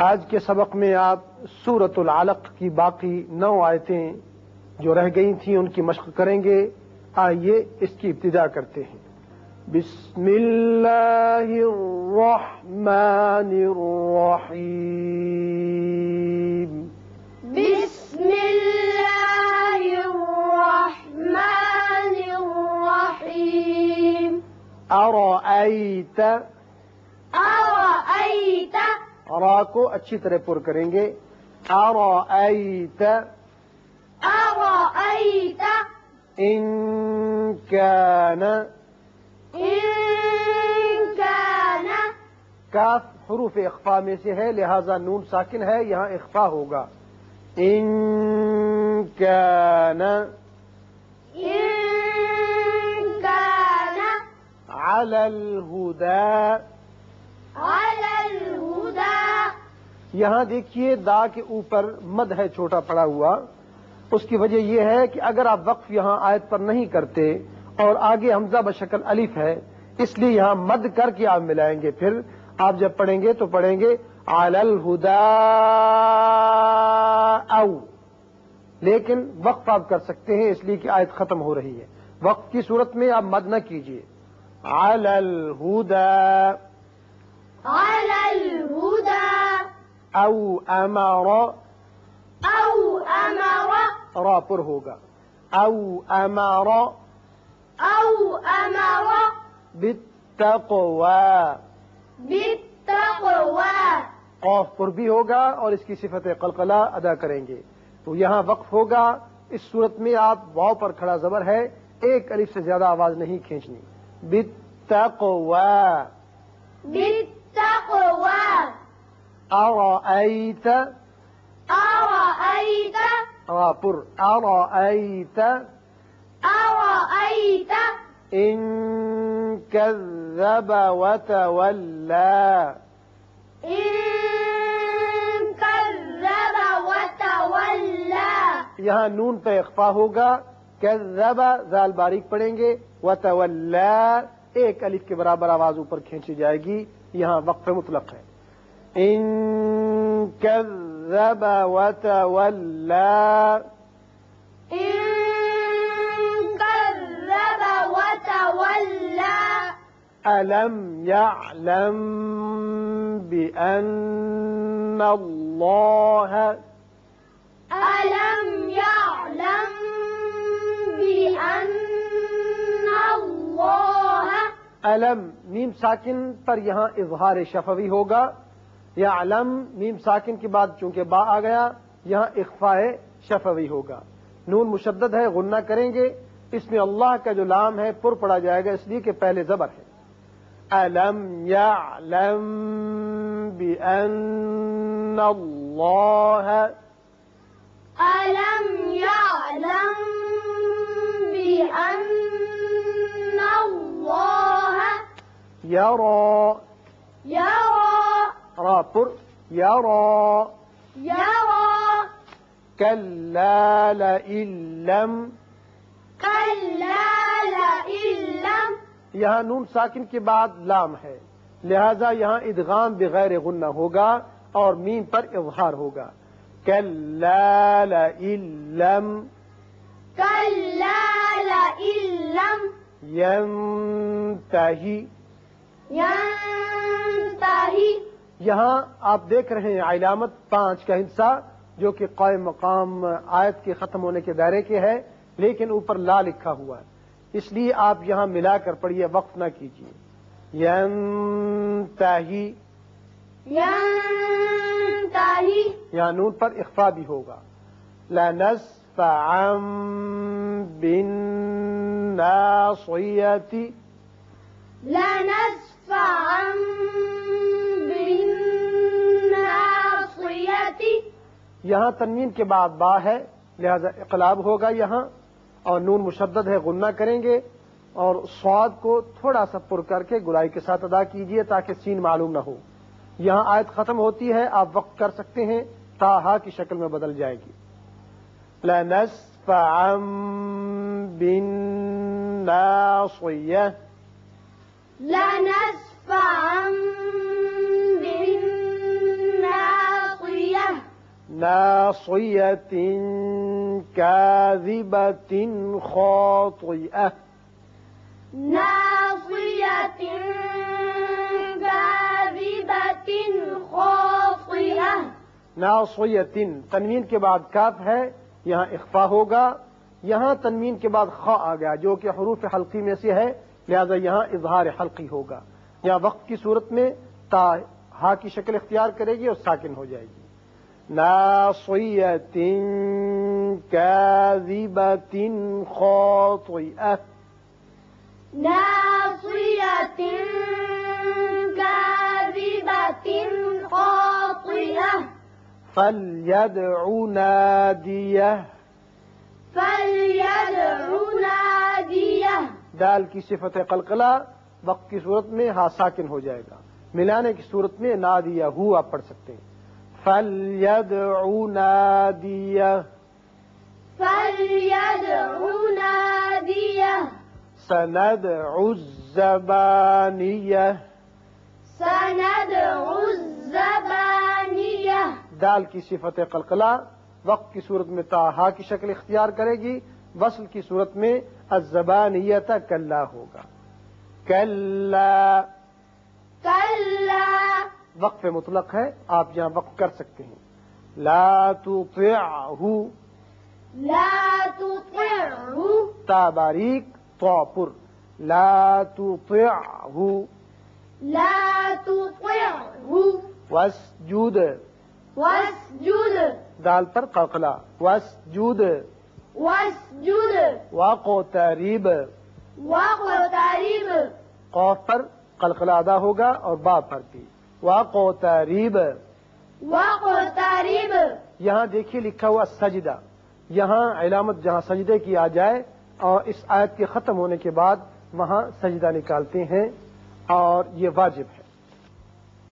آج کے سبق میں آپ سورۃ العلق کی باقی 9 آیتیں جو رہ گئی تھیں ان کی مشق کریں گے. آئیے اس کی ابتدا کرتے ہیں. بسم اللہ الرحمن الرحیم. بسم اللہ الرحمن الرحیم. ارأیت ارأیت را کو اچھی طرح پر کریں گے. ارأیت ارأیت ان کان کان کاف حروف اخفا میں سے ہے لہذا نون ساکن ہے یہاں اخفا ہوگا. ان کان کان علی الہدی. علی الہدی. یہاں دیکھیے دا کے اوپر مد ہے چھوٹا پڑا ہوا. اس کی وجہ یہ ہے کہ اگر آپ وقف یہاں آیت پر نہیں کرتے اور آگے حمزہ بشکل الف ہے اس لیے یہاں مد کر کے آپ ملائیں گے. پھر آپ جب پڑھیں گے تو پڑھیں گے علی الہدی او، لیکن وقف آپ کر سکتے ہیں اس لیے کہ آیت ختم ہو رہی ہے. وقف کی صورت میں آپ مد نہ کیجیے. علی الہدی علی الہدی او امر، او امر را پر ہوگا. او امر او امر بالتقوی. بالتقوی. قاف پر بھی ہوگا اور اس کی صفت قلقلہ ادا کریں گے. تو یہاں وقف ہوگا. اس صورت میں آپ واو پر کھڑا زبر ہے، ایک الف سے زیادہ آواز نہیں کھینچنی. بالتقوی. بالتقوی. ارأیت ارأیت را پر ارأیت ارأیت ان کذب وتولی. ان کذب وتولی. یہاں نون پہ اخفا ہوگا. کذب زال باریک پڑھیں گے. وتولی ایک الف کے برابر آواز اوپر کھینچی جائے گی. یہاں وقف مطلق ہے. ان کذب وتولی. ان کذب وتولی. ألم يعلم بأن الله ألم يعلم بأن الله. علم میم ساکن پر یہاں اظہار شفوی ہوگا. یا علم میم ساکن کے بعد چونکہ با آ گیا یہاں اخفاء شفوی ہوگا. نون مشدد ہے غنہ کریں گے. اس میں اللہ کا جو لام ہے پر پڑا جائے گا اس لیے کہ پہلے زبر ہے. ألم يعلم بأن الله ألم يعلم بأن الله يرى يرى را پر يرى يرى كلا لئن لم. كلا لئن لم. یہاں نون ساکن کے بعد لام ہے لہذا یہاں ادغام بغیر غنہ ہوگا اور میم پر اظہار ہوگا. کلا لئن لم كلا لئن لم ينتہی. ينتهي. یہاں آپ دیکھ رہے ہیں علامت 5 کا حصہ جو کہ قائم مقام آیت کے ختم ہونے کے دائرے کے ہے لیکن اوپر لا لکھا ہوا ہے اس لیے آپ یہاں ملا کر پڑھیے وقف نہ کیجیے. ینتہی ينتهي. یہاں نون پر اخفا بھی ہوگا. لنسفعا بالناصیۃ. لنسفعا بالناصية. یہاں تنوین کے بعد با ہے لہذا اقلاب ہوگا یہاں اور نون مشدد ہے غنہ کریں گے اور صاد کو تھوڑا سا پر کر کے گلائی کے ساتھ ادا کیجئے تاکہ سین معلوم نہ ہو. یہاں آیت ختم ہوتی ہے آپ وقت کر سکتے ہیں تا ہا کی شکل میں بدل جائے گی. لنسفعا بالناصیہ. لنسفعا بالناصية. ناصية كاذبة خاطئة ناصية كاذبة خاطئة ناصية تنوین کے بعد کاف ہے، یہاں اخفا ہوگا. یہاں تنوین کے بعد خا آ گیا جو کہ حروف حلقی میں سے ہے، لہذا یہاں اظہار حلقی ہوگا. یہاں وقت کی صورت میں تا ہا کی شکل اختیار کرے گی اور ساکن ہو جائے گی. ناصية كاذبة خاطئة ناصية كاذبة خاطئة فليدع ناديه فليدع ناديه دال کی صفت قلقلہ وقت کی صورت میں ہا ساکن ہو جائے گا. ملانے کی صورت میں نادیہ ہو آپ پڑھ سکتے ہیں. فليدع ناديه فليدع ناديه سندع الزبانية سندع الزبانية دال کی صفت قلقلہ وقت کی صورت میں تا ہا کی شکل اختیار کرے گی. وصل کی صورت میں الزبانیۃ کلا ہوگا. کلا كلا وقف مطلق ہے، آپ یہاں وقف کر سکتے ہیں. لا تطعه لا تطعه تا باریک طا پر لا تطعه لا تطعه واسجد واسجد دال پر قلقلہ واسجد واسجد واقترب واقترب قاف پر قلقلہ ادا ہوگا اور با پر بھی واقترب. واقترب یہاں دیکھیے لکھا ہوا سجدہ، یہاں علامت جہاں سجدے کی آ جائے اور اس آیت کے ختم ہونے کے بعد وہاں سجدہ نکالتے ہیں اور یہ واجب ہے.